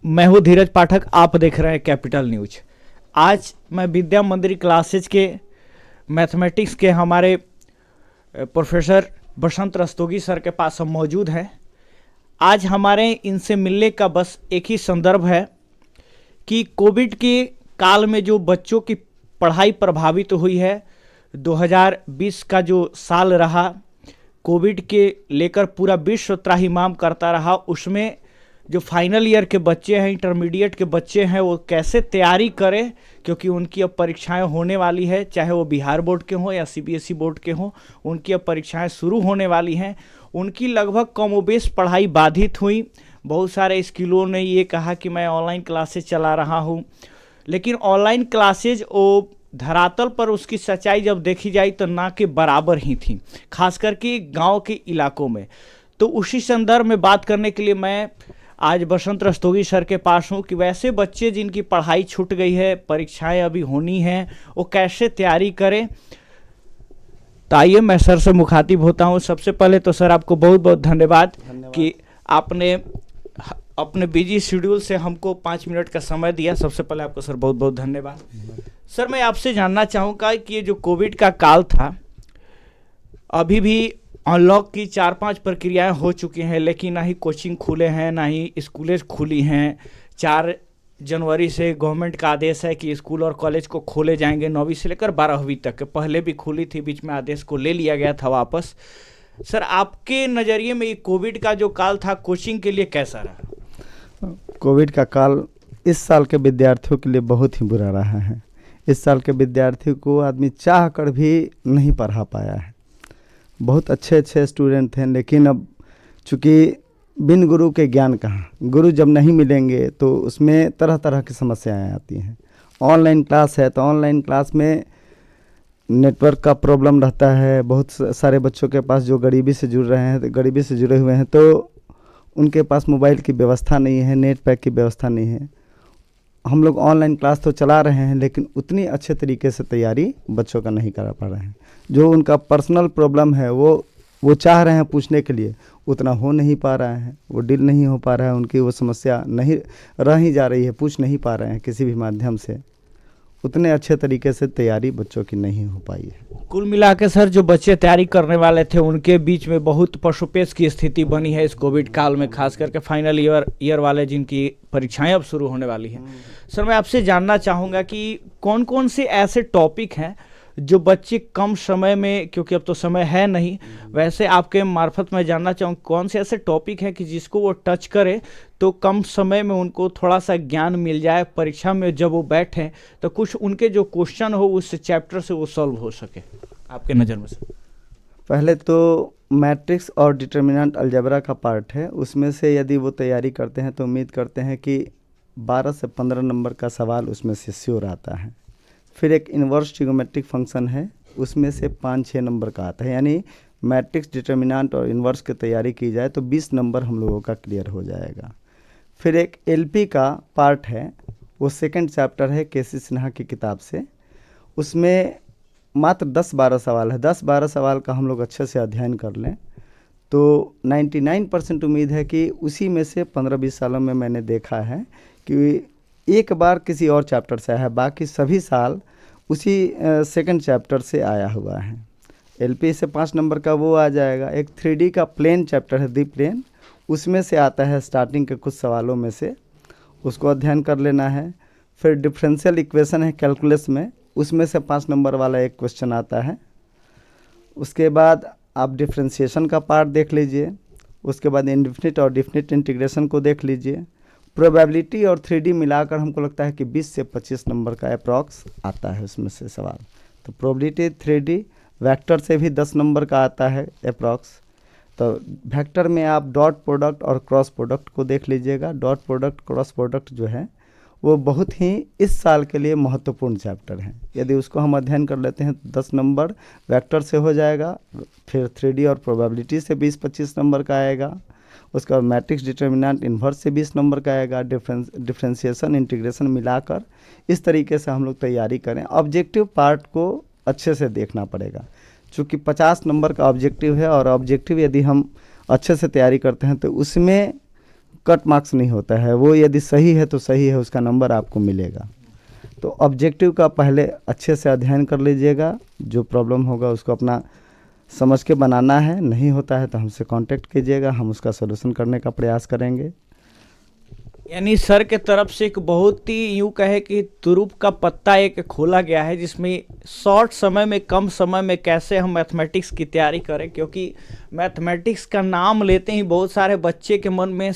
मैं हूँ धीरज पाठक, आप देख रहे हैं कैपिटल न्यूज। आज मैं विद्या मंदिर क्लासेज के मैथमेटिक्स के हमारे प्रोफेसर बसंत रस्तोगी सर के पास हम मौजूद हैं। आज हमारे इनसे मिलने का बस एक ही संदर्भ है कि कोविड के काल में जो बच्चों की पढ़ाई प्रभावित हुई है, 2020 का जो साल रहा, कोविड के लेकर पूरा विश्व त्राहिमाम करता रहा। उसमें जो फाइनल ईयर के बच्चे हैं, इंटरमीडिएट के बच्चे हैं, वो कैसे तैयारी करें, क्योंकि उनकी अब परीक्षाएं होने वाली है, चाहे वो बिहार बोर्ड के हों या सीबीएसई बोर्ड के हों, उनकी अब परीक्षाएं शुरू होने वाली हैं। उनकी लगभग कमोबेश पढ़ाई बाधित हुई। बहुत सारे स्कूलों ने ये कहा कि मैं ऑनलाइन क्लासेज चला रहा हूँ, लेकिन ऑनलाइन क्लासेज वो धरातल पर उसकी सच्चाई जब देखी जाए तो ना के बराबर ही थी, खास करके गांव के इलाकों में। तो उसी संदर्भ में बात करने के लिए मैं आज बसंत रस्तोगी सर के पास हूँ कि वैसे बच्चे जिनकी पढ़ाई छूट गई है, परीक्षाएं अभी होनी हैं, वो कैसे तैयारी करें। तो आइए मैं सर से मुखातिब होता हूँ। सबसे पहले तो सर आपको बहुत बहुत धन्यवाद कि आपने अपने बिजी शेड्यूल से हमको 5 मिनट का समय दिया। सबसे पहले आपको सर बहुत बहुत धन्यवाद। सर मैं आपसे जानना चाहूँगा कि ये जो कोविड का काल था, अभी भी अनलॉक की 4-5 प्रक्रियाएं हो चुकी हैं, लेकिन ना ही कोचिंग खुले हैं, ना ही स्कूलें खुली हैं। 4 जनवरी से गवर्नमेंट का आदेश है कि स्कूल और कॉलेज को खोले जाएंगे, 9वीं से लेकर 12वीं तक। पहले भी खुली थी, बीच में आदेश को ले लिया गया था वापस। सर आपके नज़रिए में ये कोविड का जो काल था, कोचिंग के लिए कैसा रहा? कोविड का काल इस साल के विद्यार्थियों के लिए बहुत ही बुरा रहा है। इस साल के विद्यार्थी को आदमी चाह कर भी नहीं पढ़ा पाया है। बहुत अच्छे स्टूडेंट थे, लेकिन अब चूँकि बिन गुरु के ज्ञान कहाँ, गुरु जब नहीं मिलेंगे तो उसमें तरह तरह की समस्याएं आती हैं। ऑनलाइन क्लास है तो ऑनलाइन क्लास में नेटवर्क का प्रॉब्लम रहता है। बहुत सारे बच्चों के पास जो गरीबी से जुड़ रहे हैं, गरीबी से जुड़े हुए हैं, तो उनके पास मोबाइल की व्यवस्था नहीं है, नेट पैक की व्यवस्था नहीं है। हम लोग ऑनलाइन क्लास तो चला रहे हैं, लेकिन उतनी अच्छे तरीके से तैयारी बच्चों का नहीं करा पा रहे हैं। जो उनका पर्सनल प्रॉब्लम है वो चाह रहे हैं पूछने के लिए, उतना हो नहीं पा रहा है, वो डील नहीं हो पा रहा है, उनकी वो समस्या नहीं रह ही जा रही है, पूछ नहीं पा रहे हैं किसी भी माध्यम से। उतने अच्छे तरीके से तैयारी बच्चों की नहीं हो पाई है। कुल मिला के सर जो बच्चे तैयारी करने वाले थे, उनके बीच में बहुत पशुपेश की स्थिति बनी है इस कोविड काल में, खास करके फाइनल ईयर वाले जिनकी परीक्षाएं अब शुरू होने वाली हैं। सर मैं आपसे जानना चाहूँगा कि कौन कौन से ऐसे टॉपिक हैं जो बच्चे कम समय में, क्योंकि अब तो समय है नहीं, वैसे आपके मार्फत मैं जानना चाहूँ कौन से ऐसे टॉपिक हैं कि जिसको वो टच करे तो कम समय में उनको थोड़ा सा ज्ञान मिल जाए, परीक्षा में जब वो बैठें तो कुछ उनके जो क्वेश्चन हो उस चैप्टर से वो सॉल्व हो सके आपके नज़र में से। पहले तो मैट्रिक्स और डिटर्मिनेंट अलजेब्रा का पार्ट है, उसमें से यदि वो तैयारी करते हैं तो उम्मीद करते हैं कि 12 से 15 नंबर का सवाल उसमें से श्योर आता है। फिर एक इन्वर्स ट्रिगोमेट्रिक फंक्शन है, उसमें से 5-6 नंबर का आता है। यानी मैट्रिक्स, डिटर्मिनेंट और इन्वर्स की तैयारी की जाए तो 20 नंबर हम लोगों का क्लियर हो जाएगा। फिर एक एलपी का पार्ट है, वो सेकंड चैप्टर है केसी सिन्हा की किताब से। उसमें मात्र 10-12 सवाल है। 10-12 सवाल का हम लोग अच्छे से अध्ययन कर लें तो 99% उम्मीद है कि उसी में से 15-20 सालों में मैंने देखा है कि एक बार किसी और चैप्टर से आया है, बाकी सभी साल उसी सेकंड चैप्टर से आया हुआ है। एलपी से 5 नंबर का वो आ जाएगा। एक 3D का प्लेन चैप्टर है, दी प्लेन, उसमें से आता है स्टार्टिंग के कुछ सवालों में से, उसको अध्ययन कर लेना है। फिर डिफरेंशियल इक्वेशन है कैलकुलस में, उसमें से 5 नंबर वाला एक क्वेश्चन आता है। उसके बाद आप डिफ्रेंशिएशन का पार्ट देख लीजिए। उसके बाद इंडेफिनिट और डेफिनिट इंटीग्रेशन को देख लीजिए। प्रोबेबिलिटी और 3D मिलाकर हमको लगता है कि 20 से 25 नंबर का अप्रॉक्स आता है उसमें से सवाल। तो प्रोबेबिलिटी, 3D, वेक्टर से भी 10 नंबर का आता है अप्रॉक्स। तो वेक्टर में आप डॉट प्रोडक्ट और क्रॉस प्रोडक्ट को देख लीजिएगा। डॉट प्रोडक्ट, क्रॉस प्रोडक्ट जो है वो बहुत ही इस साल के लिए महत्वपूर्ण चैप्टर है। यदि उसको हम अध्ययन कर लेते हैं तो 10 नंबर वेक्टर से हो जाएगा। फिर 3D और प्रोबेबिलिटी से 20-25 नंबर का आएगा। उसके बाद मैट्रिक्स, डिटर्मिनेंट, इन्वर्स से 20 नंबर का आएगा। डिफरेंशिएशन, इंटीग्रेशन मिलाकर इस तरीके से हम लोग तैयारी करें। ऑब्जेक्टिव पार्ट को अच्छे से देखना पड़ेगा, चूँकि 50 नंबर का ऑब्जेक्टिव है, और ऑब्जेक्टिव यदि हम अच्छे से तैयारी करते हैं तो उसमें कट मार्क्स नहीं होता है, वो यदि सही है तो सही है, उसका नंबर आपको मिलेगा। तो ऑब्जेक्टिव का पहले अच्छे से अध्ययन कर लीजिएगा, जो प्रॉब्लम होगा उसको अपना समझ के बनाना है, नहीं होता है तो हमसे कांटेक्ट कीजिएगा, हम उसका सलूशन करने का प्रयास करेंगे। यानी सर के तरफ से एक बहुत ही यूं कहे कि तुरुप का पत्ता एक खोला गया है, जिसमें शॉर्ट समय में, कम समय में कैसे हम मैथमेटिक्स की तैयारी करें, क्योंकि मैथमेटिक्स का नाम लेते ही बहुत सारे बच्चे के मन में,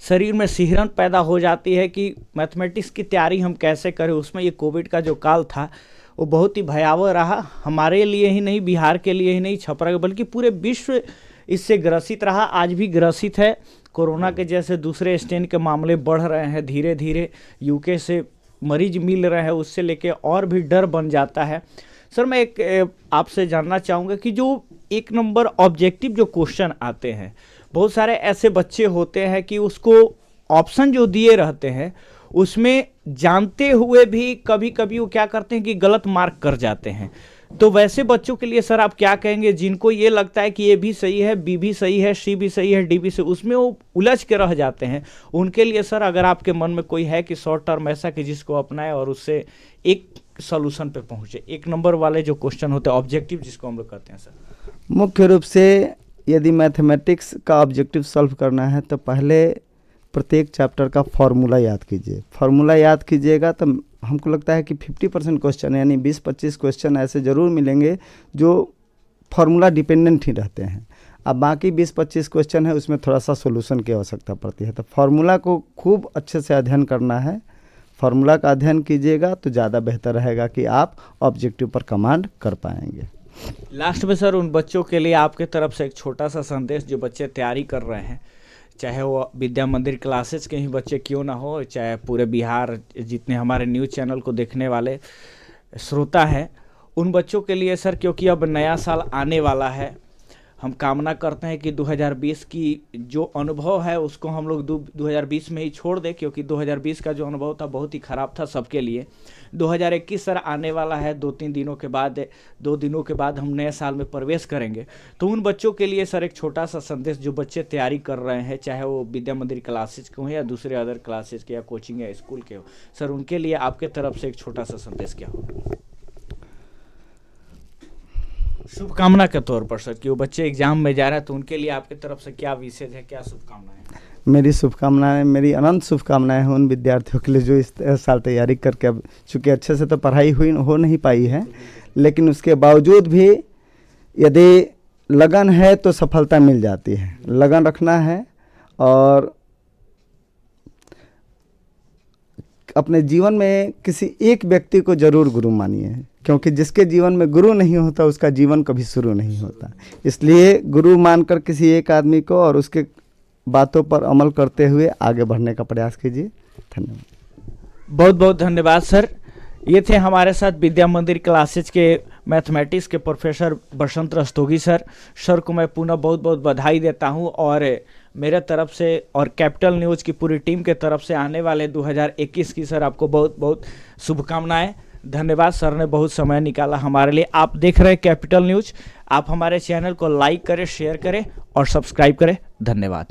शरीर में सिहरन पैदा हो जाती है कि मैथमेटिक्स की तैयारी हम कैसे करें। उसमें ये कोविड का जो काल था वो बहुत ही भयावह रहा, हमारे लिए ही नहीं, बिहार के लिए ही नहीं, छपरा बल्कि पूरे विश्व इससे ग्रसित रहा, आज भी ग्रसित है। कोरोना के जैसे दूसरे स्ट्रेन के मामले बढ़ रहे हैं, धीरे धीरे यूके से मरीज मिल रहे हैं, उससे लेके और भी डर बन जाता है। सर मैं एक आपसे जानना चाहूँगा कि जो 1 नंबर ऑब्जेक्टिव जो क्वेश्चन आते हैं, बहुत सारे ऐसे बच्चे होते हैं कि उसको ऑप्शन जो दिए रहते हैं उसमें जानते हुए भी कभी कभी वो क्या करते हैं कि गलत मार्क कर जाते हैं। तो वैसे बच्चों के लिए सर आप क्या कहेंगे, जिनको ये लगता है कि ए भी सही है, बी भी सही है, सी भी सही है, डी भी सही, उसमें वो उलझ के रह जाते हैं, उनके लिए सर अगर आपके मन में कोई है कि शॉर्ट टर्म ऐसा कि जिसको अपनाए और उससे एक सॉल्यूशन पे पहुंचे, 1 नंबर वाले जो क्वेश्चन होते हैं ऑब्जेक्टिव जिसको हम लोग कहते हैं सर। मुख्य रूप से यदि मैथमेटिक्स का ऑब्जेक्टिव सॉल्व करना है तो पहले प्रत्येक चैप्टर का फॉर्मूला याद कीजिए। फॉर्मूला याद कीजिएगा तो हमको लगता है कि 50% क्वेश्चन यानी 20-25 क्वेश्चन ऐसे ज़रूर मिलेंगे जो फार्मूला डिपेंडेंट ही रहते हैं। अब बाकी 20-25 क्वेश्चन है उसमें थोड़ा सा सॉल्यूशन की आवश्यकता पड़ती है, तो फार्मूला को खूब अच्छे से अध्ययन करना है। फार्मूला का अध्ययन कीजिएगा तो ज़्यादा बेहतर रहेगा कि आप ऑब्जेक्टिव पर कमांड कर पाएंगे। लास्ट में सर उन बच्चों के लिए आपके तरफ से एक छोटा सा संदेश, जो बच्चे तैयारी कर रहे हैं, चाहे वो विद्या मंदिर क्लासेस के ही बच्चे क्यों ना हो, चाहे पूरे बिहार जितने हमारे न्यूज़ चैनल को देखने वाले श्रोता हैं, उन बच्चों के लिए सर, क्योंकि अब नया साल आने वाला है, हम कामना करते हैं कि 2020 की जो अनुभव है उसको हम लोग 2020 में ही छोड़ दें, क्योंकि 2020 का जो अनुभव था बहुत ही ख़राब था सबके लिए। 2021 सर आने वाला है, 2 दिनों के बाद हम नए साल में प्रवेश करेंगे। तो उन बच्चों के लिए सर एक छोटा सा संदेश, जो बच्चे तैयारी कर रहे हैं, चाहे वो विद्या मंदिर क्लासेज के हो या दूसरे अदर क्लासेज के या कोचिंग या स्कूल के हो, सर उनके लिए आपके तरफ से एक छोटा सा संदेश क्या हो, शुभकामना के तौर पर सर, कि वो बच्चे एग्जाम में जा रहे हैं, तो उनके लिए आपकी तरफ से क्या विशेष है, क्या शुभकामनाएं? मेरी शुभकामनाएं, मेरी अनंत शुभकामनाएं हैं उन विद्यार्थियों के लिए जो इस साल तैयारी करके, अब चूँकि अच्छे से तो पढ़ाई हो नहीं पाई है, लेकिन उसके बावजूद भी यदि लगन है तो सफलता मिल जाती है। लगन रखना है और अपने जीवन में किसी एक व्यक्ति को जरूर गुरु मानिए, क्योंकि जिसके जीवन में गुरु नहीं होता उसका जीवन कभी शुरू नहीं होता। इसलिए गुरु मानकर किसी एक आदमी को और उसके बातों पर अमल करते हुए आगे बढ़ने का प्रयास कीजिए। धन्यवाद। बहुत बहुत धन्यवाद सर। ये थे हमारे साथ विद्या मंदिर क्लासेज के मैथमेटिक्स के प्रोफेसर बसंत रस्तोगी सर। सर को मैं पुनः बहुत बहुत बधाई देता हूँ, और मेरे तरफ से और कैपिटल न्यूज़ की पूरी टीम के तरफ से आने वाले 2021 की सर आपको बहुत बहुत शुभकामनाएं। धन्यवाद, सर ने बहुत समय निकाला हमारे लिए। आप देख रहे हैं कैपिटल न्यूज़। आप हमारे चैनल को लाइक करें, शेयर करें और सब्सक्राइब करें। धन्यवाद।